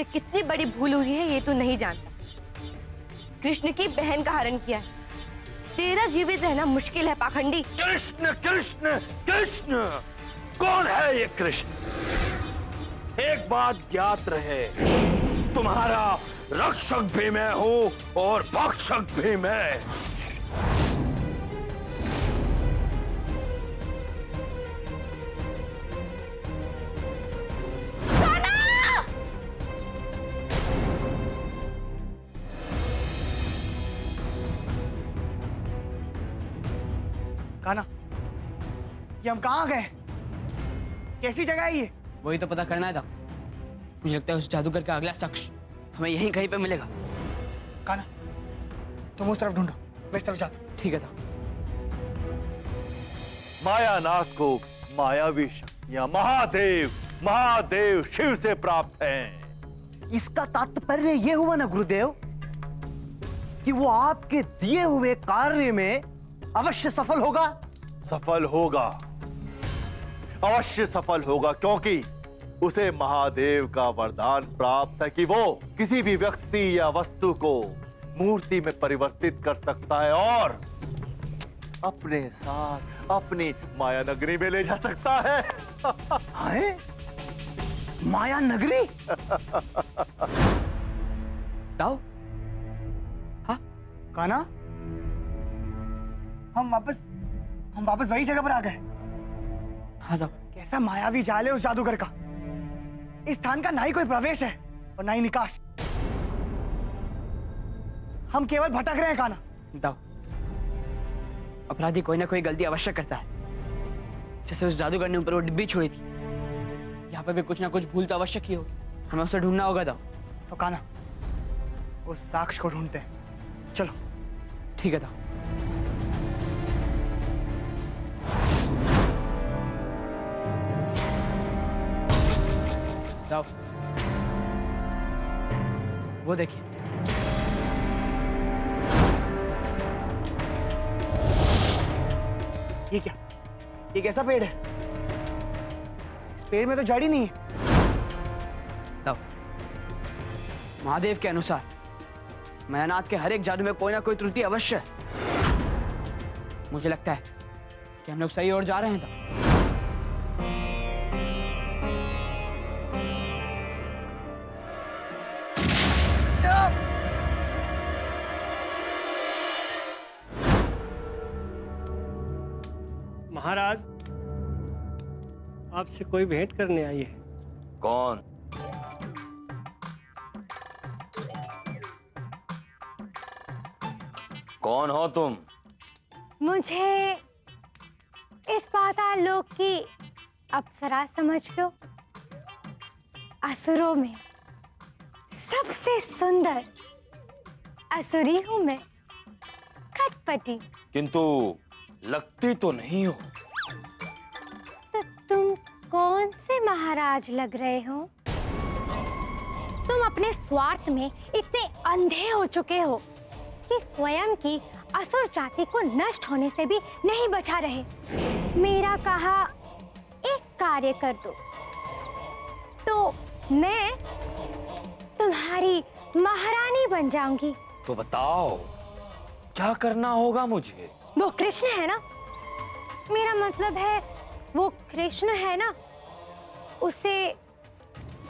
तुझसे कितनी बड़ी भूल हुई है ये तू नहीं जानता। कृष्ण की बहन का हरण किया है। तेरा जीवित रहना मुश्किल है पाखंडी। कृष्ण कृष्ण कृष्ण, कौन है ये कृष्ण? एक बात ज्ञात रहे, तुम्हारा रक्षक भी मैं हूं और भक्षक भी मैं। कान्हा, ये हम कहाँ गए? कैसी जगह है ये? वही तो पता करना था। मुझे लगता है उस जादूगर का अगला शख्स हमें यहीं कहीं पे मिलेगा। कान्हा, तुम उस तरफ ढूंढो, मैं इस तरफ जाता हूं। ठीक है था। मायानाथ को मायावी शक्तियां महादेव शिव से प्राप्त हैं। इसका तात्पर्य यह हुआ ना गुरुदेव कि वो आपके दिए हुए कार्य में अवश्य सफल होगा। सफल होगा, अवश्य सफल होगा, क्योंकि उसे महादेव का वरदान प्राप्त है कि वो किसी भी व्यक्ति या वस्तु को मूर्ति में परिवर्तित कर सकता है और अपने साथ अपनी माया नगरी में ले जा सकता है। है? माया नगरी? दाऊ? हाँ? कान्हा, हम वापस वही जगह पर आ गए। हाँ दाऊ। कैसा मायावी जाल है उस जादूगर का। इस स्थान का ना ही कोई प्रवेश है और ना ही निकास। हम केवल भटक रहे हैं कान्हा। दाऊ, अपराधी कोई ना कोई गलती अवश्य करता है। जैसे उस जादूगर ने ऊपर वो डिब्बी छोड़ी थी, यहाँ पे भी कुछ ना कुछ भूल तो अवश्य की होगी। हमें उसे ढूंढना होगा दाऊ। तो कान्हा, उस साक्ष को ढूंढते हैं। चलो। ठीक है दाऊ। दाऊ, वो देखिए। ये क्या? ये कैसा पेड़ है? इस पेड़ में तो जड़ ही नहीं है। दाऊ, महादेव के अनुसार मायानाथ के हर एक जादू में कोई ना कोई त्रुटि अवश्य है। मुझे लगता है कि हम लोग सही ओर जा रहे हैं दाऊ। महाराज, आपसे कोई भेंट करने आई है। कौन? कौन हो तुम? मुझे इस पाताल लोक की अप्सरा समझ लो। असुरों में सबसे सुंदर असुरी हूं मैं, खटपटी। किंतु लगती तो नहीं हो। तो तुम कौन से महाराज लग रहे हो? तुम अपने स्वार्थ में इतने अंधे हो चुके हो कि स्वयं की असुर जाति को नष्ट होने से भी नहीं बचा रहे। मेरा कहा एक कार्य कर दो तो मैं तुम्हारी महारानी बन जाऊंगी। तो बताओ क्या करना होगा मुझे? वो कृष्ण है ना, मेरा मतलब है वो कृष्ण है ना, उसे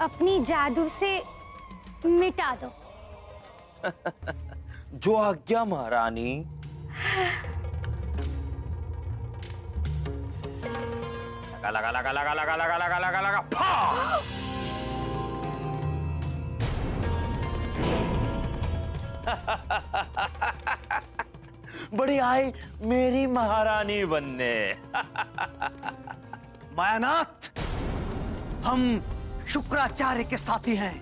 अपनी जादू से मिटा दो। जो आज्ञा महारानी। लगा लगा लगा लगा लगा लगा लगा लगा लगा लगा। बड़ी आई मेरी महारानी बनने। मायानाथ, हम शुक्राचार्य के साथी हैं।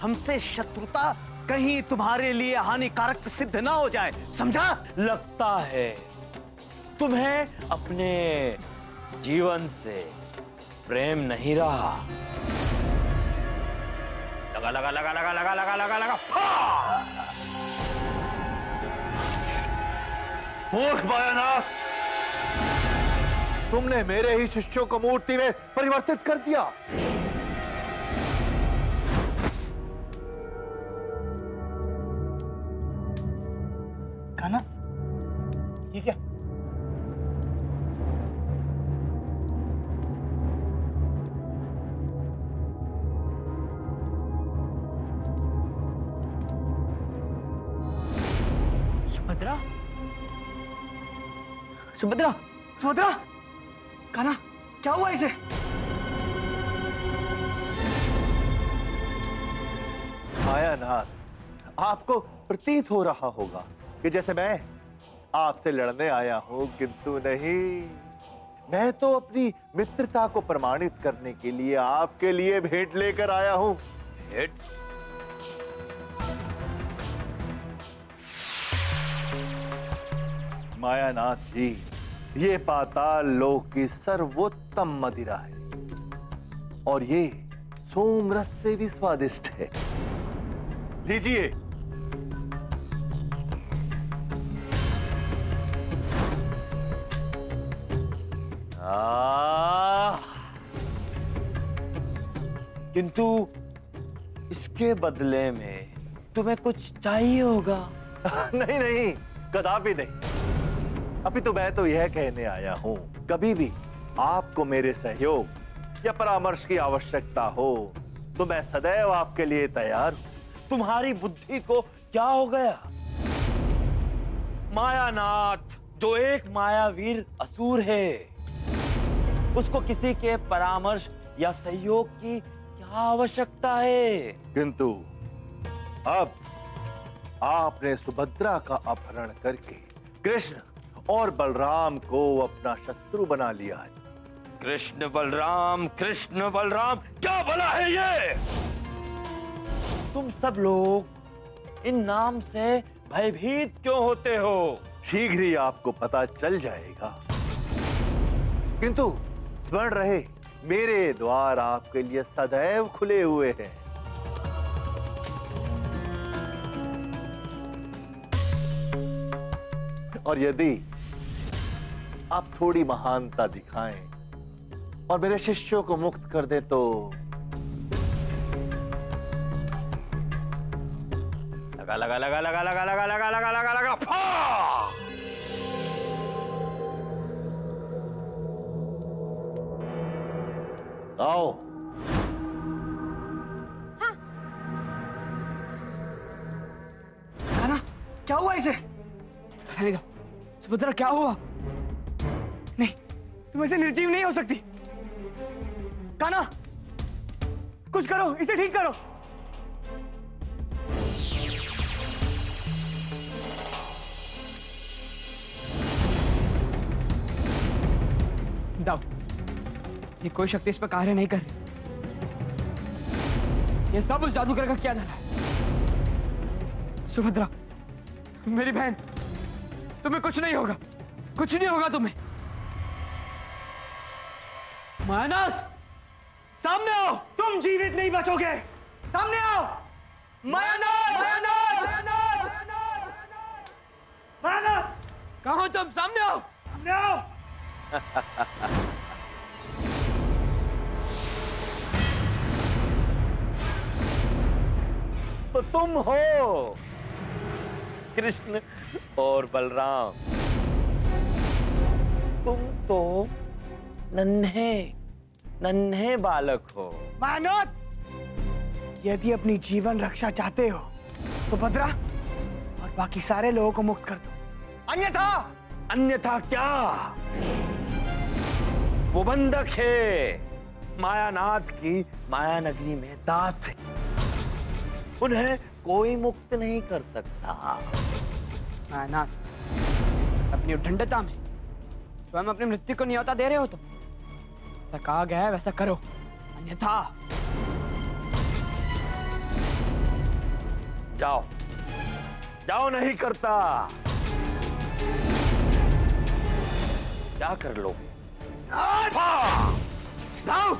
हमसे शत्रुता कहीं तुम्हारे लिए हानिकारक सिद्ध ना हो जाए, समझा? लगता है तुम्हें अपने जीवन से प्रेम नहीं रहा। लगा लगा लगा लगा लगा लगा लगा लगा। मूर्ख मायानाथ, तुमने मेरे ही शिष्यों को मूर्ति में परिवर्तित कर दिया। सुभद्रा, सुभद्रा, कान्हा, क्या हुआ इसे? मायानाथ, आपको प्रतीत हो रहा होगा कि जैसे मैं आपसे लड़ने आया हूं, किंतु नहीं, मैं तो अपनी मित्रता को प्रमाणित करने के लिए आपके लिए भेंट लेकर आया हूं। भेंट? मायानाथ जी, ये पाताल लोक की सर्वोत्तम मदिरा है और ये सोमरस से भी स्वादिष्ट है। लीजिए। किंतु इसके बदले में तुम्हें कुछ चाहिए होगा। नहीं नहीं, कदापि नहीं। अभी तो मैं तो यह कहने आया हूं, कभी भी आपको मेरे सहयोग या परामर्श की आवश्यकता हो तो मैं सदैव आपके लिए तैयार हूं। तुम्हारी बुद्धि को क्या हो गया? मायानाथ जो एक मायावीर असुर है, उसको किसी के परामर्श या सहयोग की क्या आवश्यकता है? किंतु अब आपने सुभद्रा का अपहरण करके कृष्ण और बलराम को अपना शत्रु बना लिया है। कृष्ण बलराम, क्या भला है ये? तुम सब लोग इन नाम से भयभीत क्यों होते हो? शीघ्र ही आपको पता चल जाएगा। किंतु स्मरण रहे, मेरे द्वार आपके लिए सदैव खुले हुए हैं। और यदि आप थोड़ी महानता दिखाएं और मेरे शिष्यों को मुक्त कर दे तो लगा लगा लगा लगा लगा लगा लगा लगा लगा लगा फा! आओ। हाँ। कान्हा, क्या हुआ इसे? सुभद्रा, क्या हुआ? नहीं, तुम ऐसे निर्जीव नहीं हो सकती। कान्हा, कुछ करो, इसे ठीक करो। दाऊ, ये कोई शक्ति इस पर कार्य नहीं कर रही। ये सब उस जादूगर का क्या धरा है। सुभद्रा, मेरी बहन, तुम्हें कुछ नहीं होगा, कुछ नहीं होगा तुम्हें। मायानाथ, सामने आओ। तुम जीवित नहीं बचोगे। सामने आओ। मायानाथ, मायानाथ, मायानाथ, कहाँ हो तुम? सामने आओ। सामने आओ। तो तुम हो कृष्ण और बलराम। तुम तो नन्हे बालक हो। मायानाथ, यदि अपनी जीवन रक्षा चाहते हो तो भद्रा और बाकी सारे लोगों को मुक्त कर दो। अन्यथा क्या? वो बंधक है, मायानाथ की मायानगरी में दास है। उन्हें कोई मुक्त नहीं कर सकता। मायानाथ, अपनी उद्दंडता में स्वयं अपनी मृत्यु को न्योता दे रहे हो। तो ऐसा कहा गया है वैसा करो, अन्यथा जाओ। जाओ, नहीं करता। क्या कर लो? जाओ।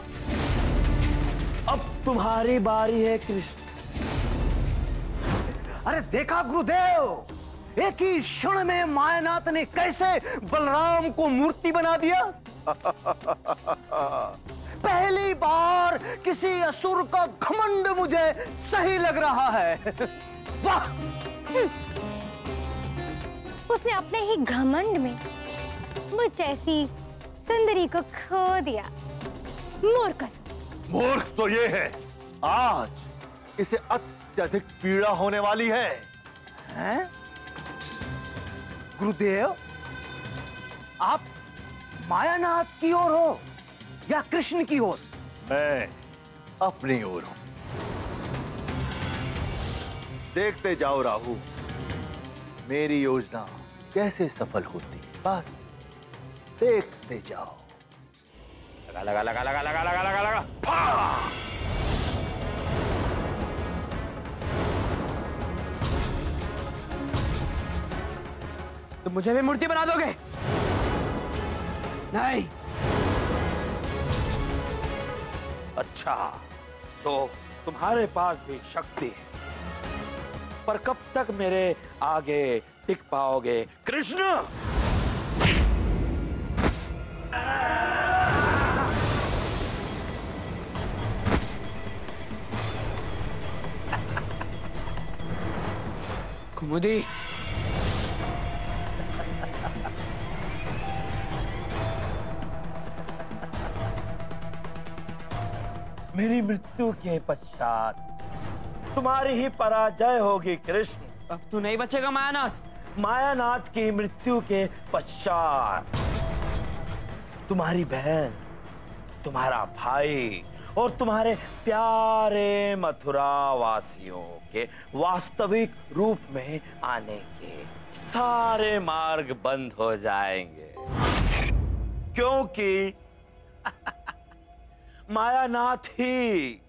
अब तुम्हारी बारी है कृष्ण। अरे देखा गुरुदेव, एक ही क्षण में मायानाथ ने कैसे बलराम को मूर्ति बना दिया। पहली बार किसी असुर का घमंड मुझे सही लग रहा है। वाह! उसने अपने ही घमंड में मुझ जैसी सुंदरी को खो दिया। मूर्ख। मूर्ख तो ये है, आज इसे अत्यधिक पीड़ा होने वाली है। हैं? गुरुदेव, आप मायानाथ की ओर हो या कृष्ण की ओर? मैं अपनी ओर हूं। देखते जाओ राहु, मेरी योजना कैसे सफल होती है, बस देखते जाओ। लगा लगा लगा लगा लगा लगा लगा लगा लगा। तो मुझे भी मूर्ति बना दोगे? नहीं। अच्छा, तो तुम्हारे पास भी शक्ति है, पर कब तक मेरे आगे टिक पाओगे कृष्ण? कुमुदी, मेरी मृत्यु के पश्चात तुम्हारी ही पराजय होगी कृष्ण। अब तू नहीं बचेगा मायानाथ। मायानाथ की मृत्यु के पश्चात तुम्हारी बहन, तुम्हारा भाई और तुम्हारे प्यारे मथुरा वासियों के वास्तविक रूप में आने के सारे मार्ग बंद हो जाएंगे, क्योंकि मायानाथ ही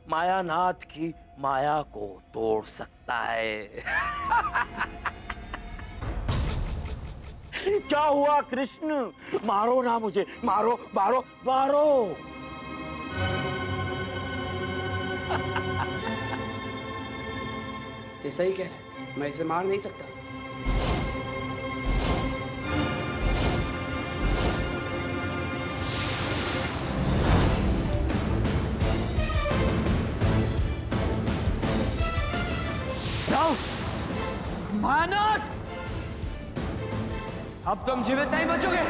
मायानाथ की माया को तोड़ सकता है। क्या हुआ कृष्ण? मारो ना मुझे, मारो मारो मारो। ये सही कह रहा है, मैं इसे मार नहीं सकता। मायानाथ, अब तुम जीवित नहीं बचोगे।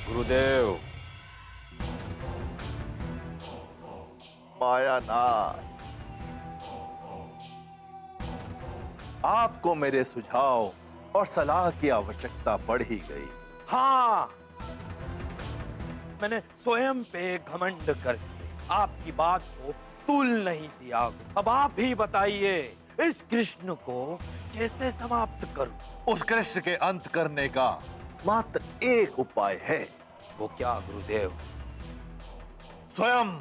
गुरुदेव, मायानाथ, आपको मेरे सुझाव और सलाह की आवश्यकता पड़ ही गई। हाँ, मैंने स्वयं पे घमंड करके आपकी बात को तुल नहीं दिया। अब आप ही बताइए, इस कृष्ण को कैसे समाप्त करूं? उस कृष्ण के अंत करने का मात्र एक उपाय है। वो क्या गुरुदेव? स्वयं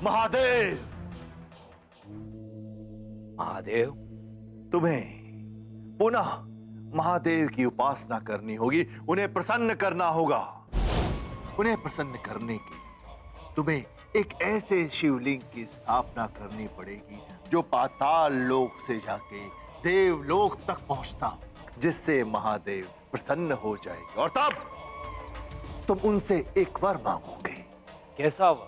महादेव। महादेव? तुम्हें पुनः महादेव की उपासना करनी होगी, उन्हें प्रसन्न करना होगा। उन्हें प्रसन्न करने की तुम्हें एक ऐसे शिवलिंग की स्थापना करनी पड़ेगी जो पाताल लोक से जाके देवलोक तक पहुंचता, जिससे महादेव प्रसन्न हो जाएंगे और तब तुम उनसे एक वर मांगोगे। कैसा वर?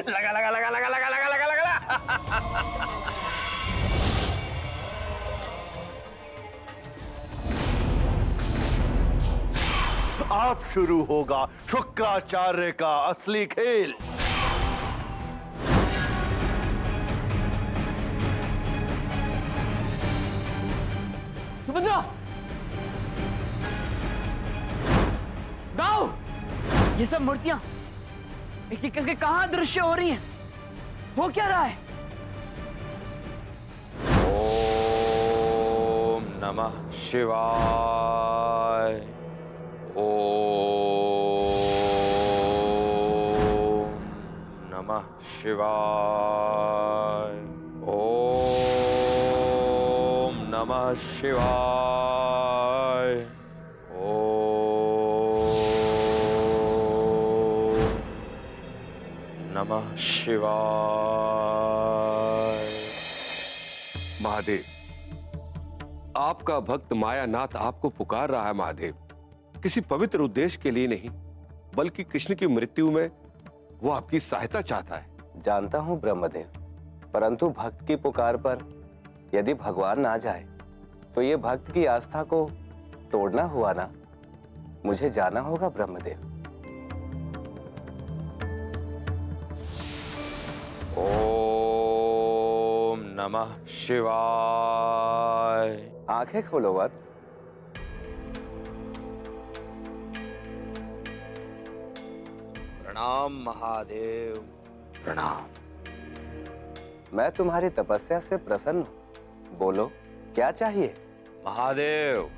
लगा लगा लगा लगा लगा लगा लगा लगा। अब शुरू होगा शुक्राचार्य का असली खेल। सुभद्रा, गाओ, ये सब मूर्तियां एक एक करके कहां दृश्य हो रही हैं? हो क्या रहा है? ओम नमः शिवाय। ओम नमः शिवाय। ओम नमः शिवाय। ओम नमः शिवाय। महादेव, आपका भक्त मायानाथ आपको पुकार रहा है महादेव। किसी पवित्र उद्देश्य के लिए नहीं, बल्कि कृष्ण की मृत्यु में वो आपकी सहायता चाहता है। जानता हूं ब्रह्मदेव, परंतु भक्त की पुकार पर यदि भगवान ना जाए तो ये भक्त की आस्था को तोड़ना हुआ ना। मुझे जाना होगा ब्रह्मदेव। ओम नमः शिवाय। आंखें खोलो वत्स। प्रणाम महादेव। प्रणाम। मैं तुम्हारी तपस्या से प्रसन्न हूं। बोलो क्या चाहिए? महादेव,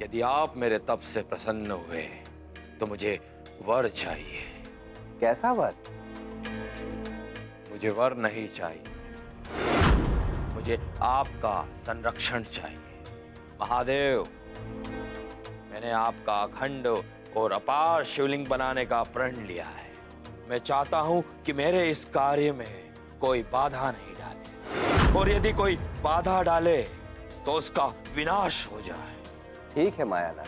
यदि आप मेरे तप से प्रसन्न हुए तो मुझे वर चाहिए। कैसा वर? मुझे वर नहीं चाहिए, मुझे आपका संरक्षण चाहिए। महादेव, मैंने आपका अखंड और अपार शिवलिंग बनाने का प्रण लिया है। मैं चाहता हूं कि मेरे इस कार्य में कोई बाधा नहीं डाले, और यदि कोई बाधा डाले तो उसका विनाश हो जाए। ठीक है मायानाथ।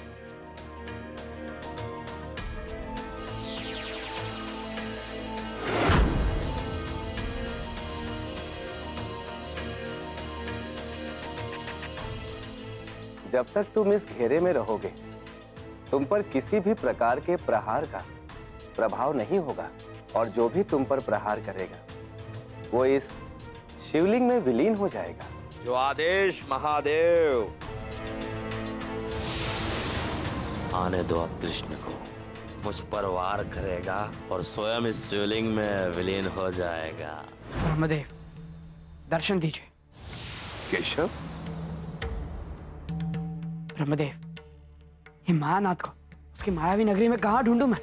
जब तक तुम इस घेरे में रहोगे, तुम पर किसी भी प्रकार के प्रहार का प्रभाव नहीं होगा, और जो भी तुम पर प्रहार करेगा वो इस शिवलिंग में विलीन हो जाएगा। जो आदेश महादेव। आने दो अब कृष्ण को। मुझ पर वार करेगा और स्वयं इस शिवलिंग में विलीन हो जाएगा। ब्रह्मदेव, दर्शन दीजिए। केशव। ब्रह्मदेव, ये मायानाथ को उसकी मायावी नगरी में कहां ढूंढूं मैं?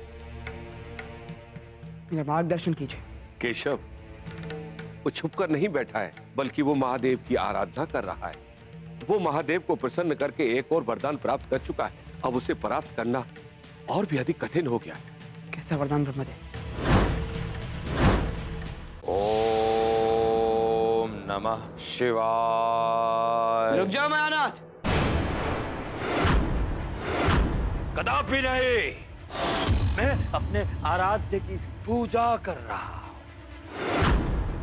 मेरा मार्गदर्शन कीजिए। केशव, वो छुपकर नहीं बैठा है, बल्कि वो महादेव की आराधना कर रहा है। वो महादेव को प्रसन्न करके एक और वरदान प्राप्त कर चुका है। अब उसे परास्त करना और भी अधिक कठिन हो गया है। कैसा वरदान ब्रह्मदेव? ओम नमः शिवाय। रुक जाओ मायानाथ। कदापि नहीं, मैं अपने आराध्य की पूजा कर रहा हूं।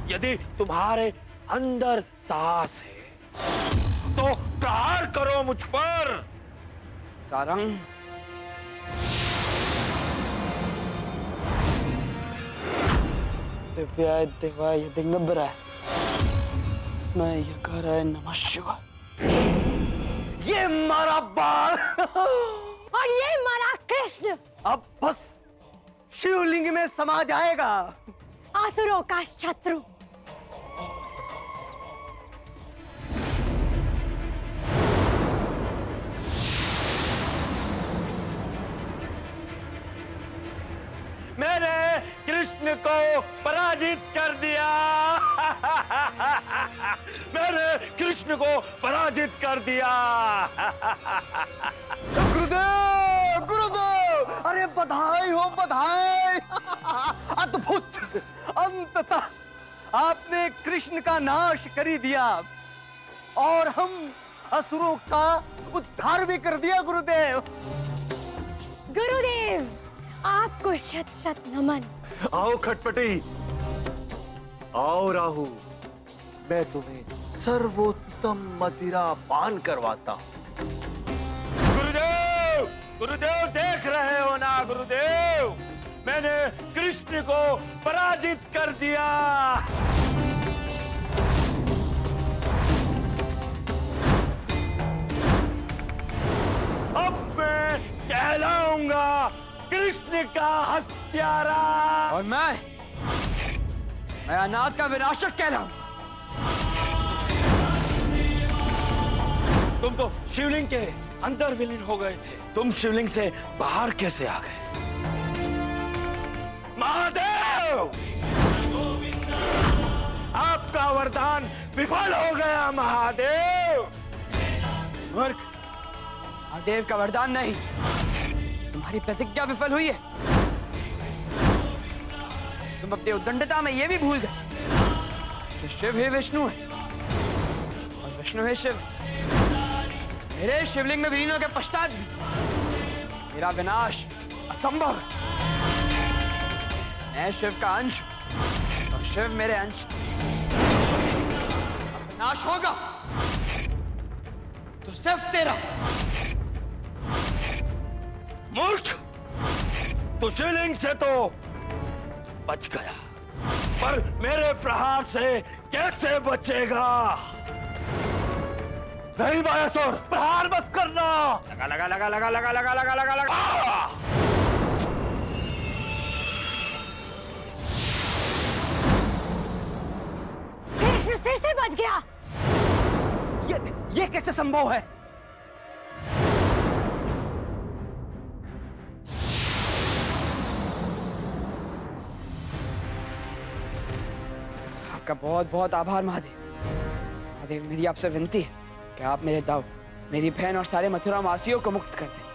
यदि तुम्हारे अंदर साहस है तो प्रहार करो मुझ पर। सारंग, दिव्याय देवाय दिगंबराय मैं ये कह रहा है नमः शिवाय। ये मारा बाल और ये हमारा कृष्ण अब बस शिवलिंग में समा जाएगा। आसुरों का शत्रु। मैंने कृष्ण को पराजित कर दिया। मैंने कृष्ण को पराजित कर दिया। गुरुदेव, गुरुदेव, अरे बधाई हो, बधाई। अद्भुत, अंततः आपने कृष्ण का नाश कर ही दिया और हम असुरों का उद्धार भी कर दिया। गुरुदेव, गुरुदेव, आपको शत शत नमन। आओ खटपटी, आओ राहु, मैं तुम्हें सर्वोत्तम मदिरा पान करवाता हूं। गुरुदेव, गुरुदेव देख रहे हो ना गुरुदेव, मैंने कृष्ण को पराजित कर दिया। अब मैं कहलाऊंगा कृष्ण का हत्यारा। और मैं अनाथ का विनाशक कह रहा हूं। तुम तो शिवलिंग के अंदर विलीन हो गए थे, तुम शिवलिंग से बाहर कैसे आ गए? महादेव, आपका वरदान विफल हो गया। महादेव, मूर्ख, महादेव का वरदान नहीं, तुम्हारी प्रतिज्ञा विफल हुई है। तुम अपनी उद्दंडता में यह भी भूल गए कि शिव ही विष्णु है और विष्णु है शिव। मेरे शिवलिंग में विलीन होने के पश्चात भी मेरा विनाश असंभव है। मैं शिव का अंश हूं और शिव मेरे अंश। विनाश होगा तो सिर्फ तेरा। मूर्ख, तू शिवलिंग से तो बच गया, पर मेरे प्रहार से कैसे बचेगा? नहीं मायासुर, प्रहार मत करना। लगा लगा लगा लगा लगा लगा लगा लगा लगा। कृष्ण फिर से बच गया। ये कैसे संभव है? आपका बहुत बहुत आभार महादेव। महादेव, मेरी आपसे विनती है कि आप मेरे दाऊ, मेरी बहन और सारे मथुरा वासियों को मुक्त कर दें।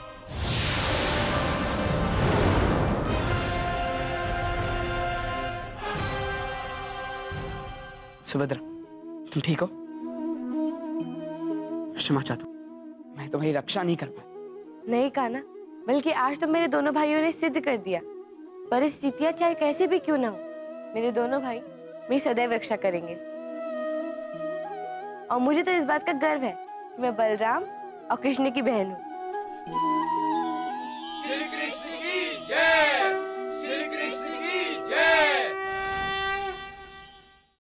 सुभद्रा, तुम ठीक हो? क्षमा चाहता हूं, मैं तुम्हारी रक्षा नहीं कर पाया। नहीं कान्हा, बल्कि आज तो मेरे दोनों भाइयों ने सिद्ध कर दिया। परिस्थितियां चाहे कैसे भी क्यों ना हो, मेरे दोनों भाई मेरी सदैव रक्षा करेंगे। और मुझे तो इस बात का गर्व है कि मैं बलराम और कृष्ण की बहन हूँ। श्री कृष्ण की जय।